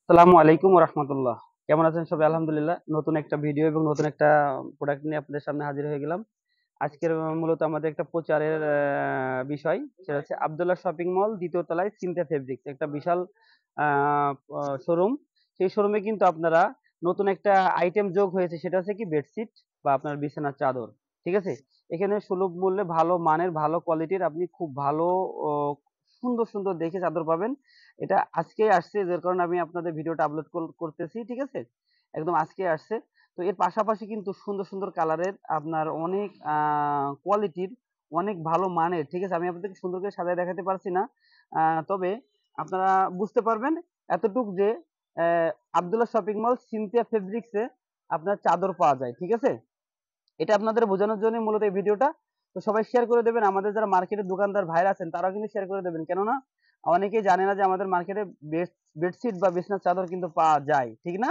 আসসালামু আলাইকুম ওয়া রাহমাতুল্লাহ। কেমন আছেন সবাই? আলহামদুলিল্লাহ। নতুন একটা ভিডিও এবং নতুন একটা প্রোডাক্ট নিয়ে আপনাদের সামনে হাজির হয়ে গেলাম। আজকের মূলত আমাদের একটা প্রচারের বিষয়। সেটা হচ্ছে আব্দুল্লাহ শপিং মল ২য় তলায় সিনথিয়া ফেব্রিক্স। একটা বিশাল আ অ শোরুম। সেই শোরুমে কিন্তু আপনারা নতুন একটা আইটেম যোগ হয়েছে, সেটা হচ্ছে কি বেডশিট বা আপনার বিছানার চাদর। ঠিক আছে? এখানে সুলভ মূল্যে ভালো মানের ভালো কোয়ালিটির আপনি খুব ভালো ও সুন্দর, সুন্দর দেখে চাদর পাবেন। এটা আজকেই আসছে, যার কারণে আমি আপনাদের ভিডিওটা আপলোড করতেছি। ঠিক আছে? একদম আজকেই আসছে। তো এর পাশাপাশি কিন্তু সুন্দর, সুন্দর কালারের আপনার অনেক কোয়ালিটির অনেক ভালো মানের, ঠিক আছে? আমি আপনাদেরকে সুন্দর করে সাজায় দেখাতে পারছি না। আ তবে আপনারা বুঝতে পারবেন এতটুক যে অ্যা Abdullah shopping mall Sinthia fabrics এ আপনার চাদর পাওয়া যায়। ঠিক আছে? এটা আপনাদের বোঝানোর জন্যই মূলত এই ভিডিওটা। তো সবাই শেয়ার করে দেবেন। আমাদের যারা মার্কেটের দোকানদার ভাইরা আছেন তারাও কিন্তু শেয়ার করে দেবেন। কেননা অনেকেই জানে না যে আমাদের মার্কেটে বেডশিট বা বিছানার চাদর কিন্তু পাওয়া যায়। ঠিক না?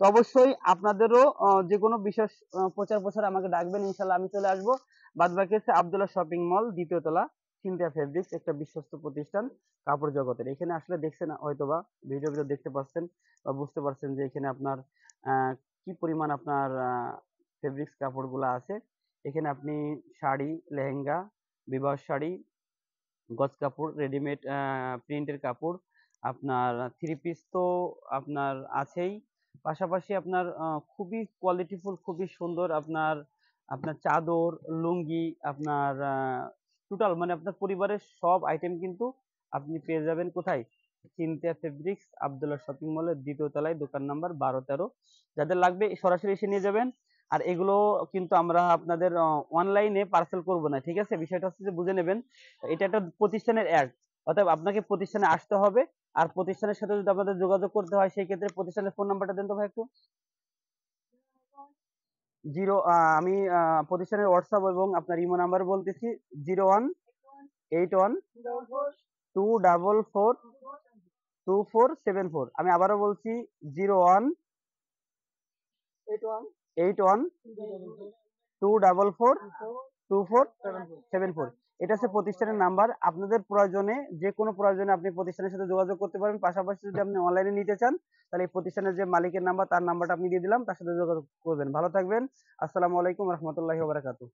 তো অবশ্যই আপনাদেরও যেকোনো বিশেষ প্রচার-প্রসারে আমাকে ডাকবেন। ইনশাআল্লাহ আমি চলে আসবো। বাদবাকি হচ্ছে আব্দুল্লাহ শপিং মল ২য় তলা, সিনথিয়া ফেব্রিক্স, একটা বিশ্বস্ত প্রতিষ্ঠান কাপড় জগতের। এখানে আসলে দেখছেন হয়তোবা ভিডিওর ভিতর দেখতে পাচ্ছেন বা বুঝতে পারছেন যে এখানে আপনার আ কি পরিমাণ আপনার ফেব্রিক্স কাপড়গুলা আছে। এখানে আপনি শাড়ি, লেহেঙ্গা, বিবাহ শাড়ি, গজ কাপড়, রেডিমেড প্রিন্টের কাপড়, আপনার থ্রি পিস তো আপনার আছেই। পাশাপাশি আপনার খুবই কোয়ালিটিফুল, খুবই সুন্দর আপনার আপনার চাদর, লুঙ্গি, আপনার টোটাল মানে আপনার পরিবারের সব আইটেম কিন্তু আপনি পেয়ে যাবেন কোথায়? সিনথিয়া ফেব্রিক্স, আব্দুল্লাহ শপিং মলের ২য় তলায়, দোকান নাম্বার ১২-১৩। যাদের লাগবে সরাসরি এসে নিয়ে যাবেন। আর এগুলো কিন্তু আমরা আপনাদের অনলাইনে পার্সেল করব না। ঠিক আছে? বিষয়টা হচ্ছে যে বুঝে নেবেন। এটা একটা প্রতিষ্ঠানের অ্যাড। অতএব আপনাকে প্রতিষ্ঠানে আসতে হবে। আর প্রতিষ্ঠানের সাথে যদি আপনাদের যোগাযোগ করতে হয়, সেই ক্ষেত্রে প্রতিষ্ঠানের ফোন নাম্বারটা দেন তো ভাই একটু। 0 আমি প্রতিষ্ঠানের WhatsApp এবং আপনার ইমো নাম্বার বলতেছি। 0181 244 2474। আমি আবারও বলছি 0181 244 2474। এটা হচ্ছে প্রতিষ্ঠানের নাম্বার। আপনাদের প্রয়োজনে, যেকোনো প্রয়োজনে আপনি প্রতিষ্ঠানের সাথে যোগাযোগ করতে পারেন। পাশাপাশি যদি আপনি অনলাইনে নিতে চান, তাহলে এই প্রতিষ্ঠানের যে মালিকের নাম্বার, তার নাম্বারটা আপনি দিয়ে দিলাম। তার সাথে যোগাযোগ করবেন। ভালো থাকবেন। আসসালামু আলাইকুম ওয়া রাহমাতুল্লাহি ওয়া বারাকাতুহু।